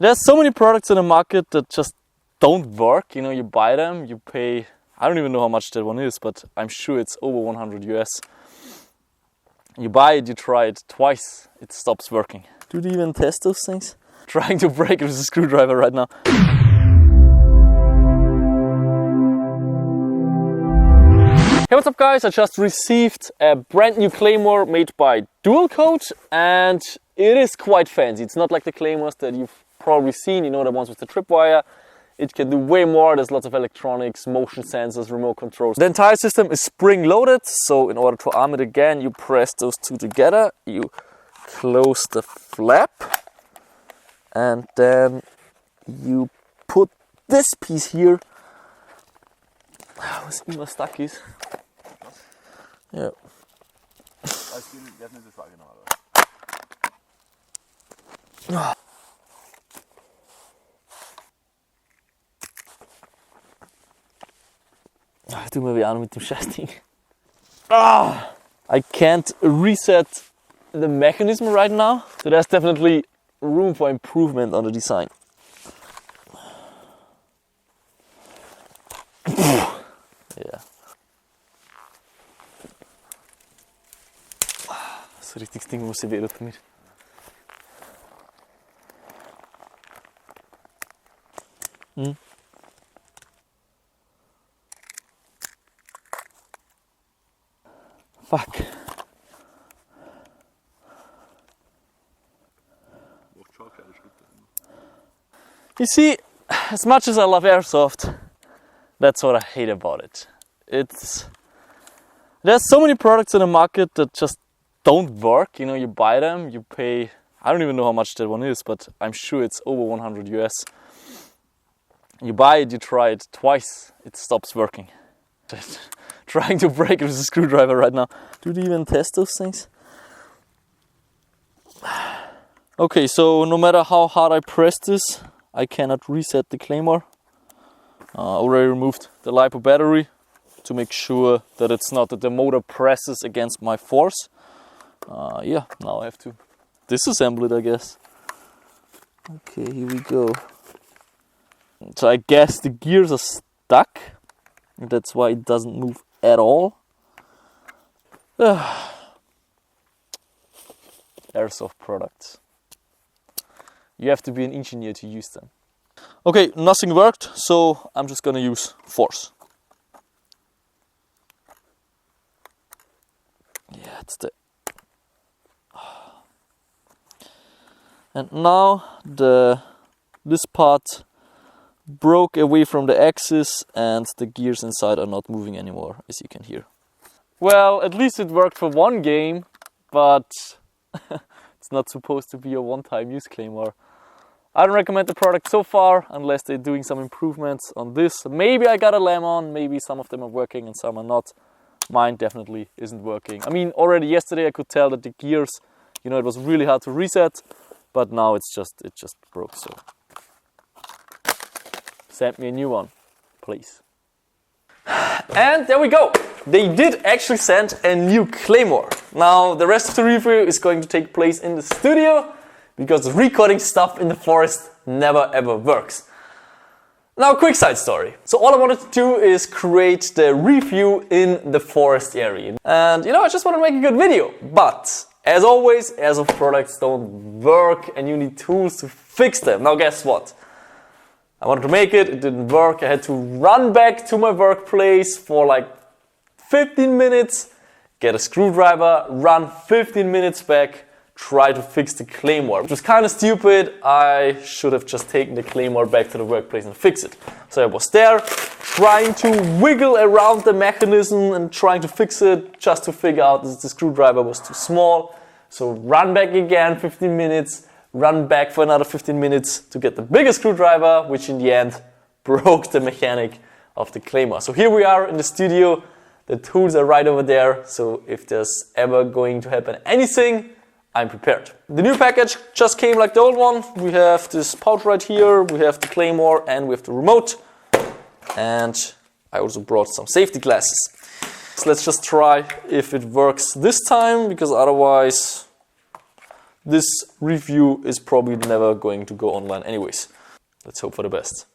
There's so many products in the market that just don't work. You know, you buy them, you pay, I don't even know how much that one is, but I'm sure it's over 100 US. You buy it, you try it twice, it stops working. Do they even test those things? Trying to break it with a screwdriver right now. Hey, what's up guys? I just received a brand new Claymore made by Duel and it is quite fancy. It's not like the Claymores that you've probably seen, you know, the ones with the tripwire. It can do way more. There's lots of electronics, motion sensors, remote controls. The entire system is spring loaded, so in order to arm it again, you press those two together, you close the flap, and then you put this piece here. Was immer stuck is. Yeah. Tu mal weh an mit dem Scheißding. I can't reset the mechanism right now, so there's definitely room for improvement on the design. Ja. So richtig Ding muss ich wieder damit. Fuck. You see, as much as I love Airsoft, that's what I hate about it. There's so many products in the market that just don't work. You know, you buy them, you pay, I don't even know how much that one is, but I'm sure it's over 100 US. You buy it, you try it twice, it stops working. Trying to break it with a screwdriver right now. Do they even test those things? Okay, so no matter how hard I press this, I cannot reset the Claymore. I already removed the LiPo battery to make sure that it's not that the motor presses against my force. Yeah, now I have to disassemble it, I guess. Okay, here we go. So I guess the gears are stuck. That's why it doesn't move at all. Airsoft products. You have to be an engineer to use them. Okay, nothing worked, so I'm just gonna use force. Yeah, it's the... And now this part broke away from the axis and the gears inside are not moving anymore, as you can hear. Well, at least it worked for one game, but it's not supposed to be a one-time use Claymore. I don't recommend the product so far, unless they're doing some improvements on this. Maybe I got a lemon, maybe some of them are working and some are not. Mine definitely isn't working. I mean, already yesterday I could tell that the gears, you know, it was really hard to reset, but now it just broke, so. Send me a new one, please. And there we go. They did actually send a new Claymore. Now, the rest of the review is going to take place in the studio because recording stuff in the forest never ever works. Now, quick side story. So all I wanted to do is create the review in the forest area. And you know, I just want to make a good video. But as always, Airsoft products don't work and you need tools to fix them. Now guess what? I wanted to make it, it didn't work. I had to run back to my workplace for like 15 minutes, get a screwdriver, run 15 minutes back, try to fix the Claymore. Which was kind of stupid. I should have just taken the Claymore back to the workplace and fix it. So I was there, trying to wiggle around the mechanism and trying to fix it, just to figure out that the screwdriver was too small. So run back again 15 minutes, run back for another 15 minutes to get the bigger screwdriver, which in the end broke the mechanic of the Claymore. So here we are in the studio, the tools are right over there, so if there's ever going to happen anything, I'm prepared. The new package just came like the old one. We have this pouch right here, we have the Claymore and we have the remote. And I also brought some safety glasses. So let's just try if it works this time, because otherwise this review is probably never going to go online anyways. Let's hope for the best.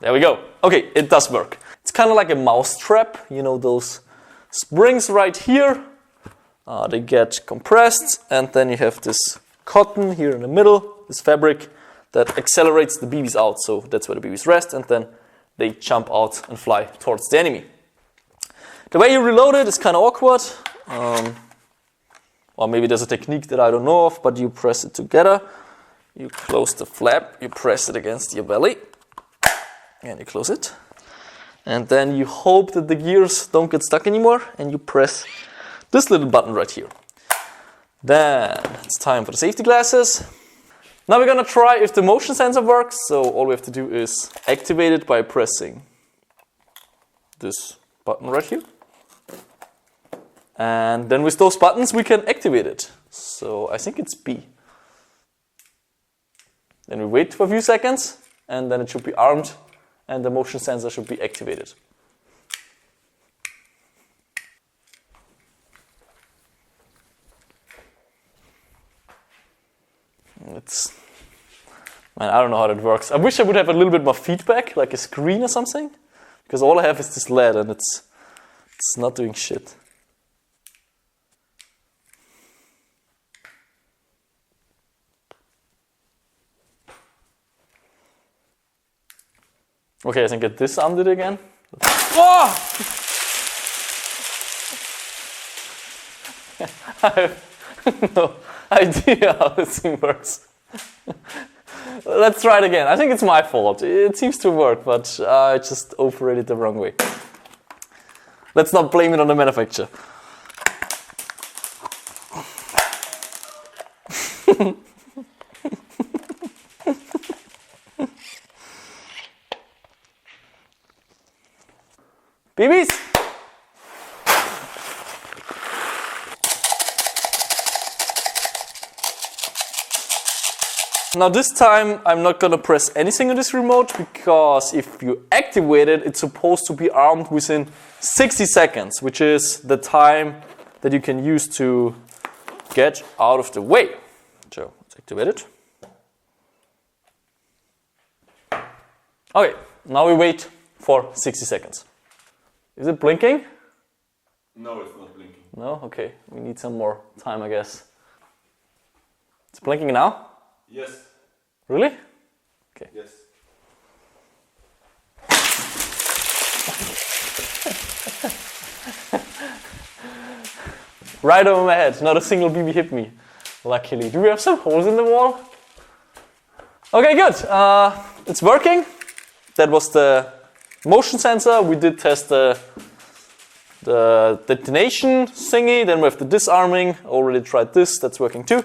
There we go. Okay, it does work. It's kind of like a mouse trap, you know, those springs right here. They get compressed, and then you have this cotton here in the middle, this fabric that accelerates the BBs out. So that's where the BBs rest, and then they jump out and fly towards the enemy. The way you reload it is kind of awkward. Or maybe there's a technique that I don't know of, but you press it together. You close the flap, you press it against your belly, and you close it. And then you hope that the gears don't get stuck anymore, and you press this little button right here. Then it's time for the safety glasses. Now we're gonna try if the motion sensor works. So all we have to do is activate it by pressing this button right here. And then with those buttons we can activate it. So I think it's B. Then we wait for a few seconds, and then it should be armed, and the motion sensor should be activated. Man, I don't know how that works. I wish I would have a little bit more feedback, like a screen or something, because all I have is this LED, and it's not doing shit. Okay, I think get this undid again. Oh! I have no idea how this thing works. Let's try it again. I think it's my fault. It seems to work, but I just operated the wrong way. Let's not blame it on the manufacturer. BBs! Now this time I'm not gonna press anything on this remote, because if you activate it, it's supposed to be armed within 60 seconds, which is the time that you can use to get out of the way. So let's activate it. Okay, now we wait for 60 seconds. Is it blinking? No, it's not blinking. No? Okay, we need some more time, I guess. It's blinking now? Yes. Really? Okay. Yes. Right over my head, not a single BB hit me. Luckily. Do we have some holes in the wall? Okay, good. It's working. That was the motion sensor. We did test the detonation thingy. Then we have the disarming. Already tried this. That's working too.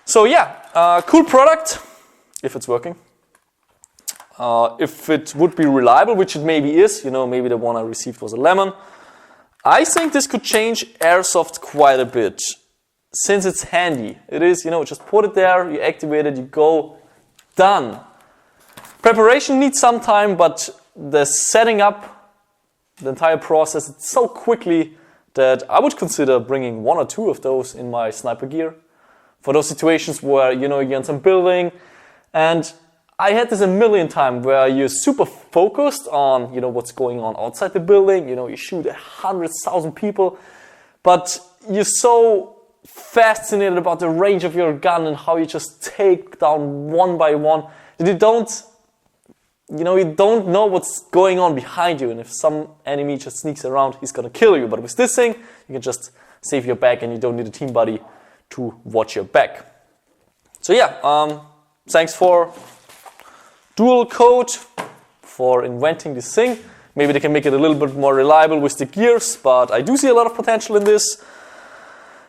So yeah, cool product. If it's working. If it would be reliable, which it maybe is. You know, maybe the one I received was a lemon. I think this could change Airsoft quite a bit. Since it's handy. It is, you know, just put it there. You activate it. You go. Done. Preparation needs some time, but the setting up the entire process so quickly that I would consider bringing 1 or 2 of those in my sniper gear for those situations where, you know, you're in some building. And I had this a million times where you're super focused on, you know, what's going on outside the building. You know, you shoot 100,000 people, but you're so fascinated about the range of your gun and how you just take down one by one that you don't know what's going on behind you, and if some enemy just sneaks around, he's gonna kill you. But with this thing, you can just save your back and you don't need a team buddy to watch your back. So yeah, thanks for Duel Code for inventing this thing. Maybe they can make it a little bit more reliable with the gears, but I do see a lot of potential in this.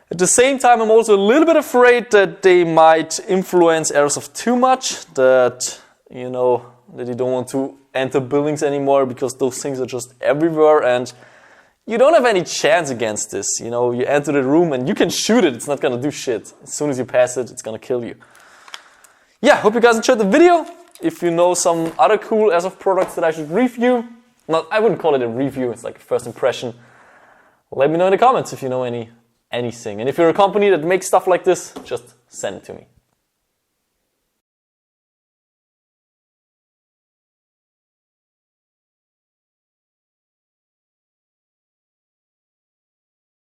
At the same time, I'm also a little bit afraid that they might influence Airsoft too much, that, you know, that you don't want to enter buildings anymore because those things are just everywhere and you don't have any chance against this. You know, you enter the room and you can shoot it, it's not gonna do shit. As soon as you pass it, it's gonna kill you. Yeah, hope you guys enjoyed the video. If you know some other cool Airsoft products that I should review, I wouldn't call it a review, it's like a first impression. Let me know in the comments if you know any anything. And if you're a company that makes stuff like this, just send it to me.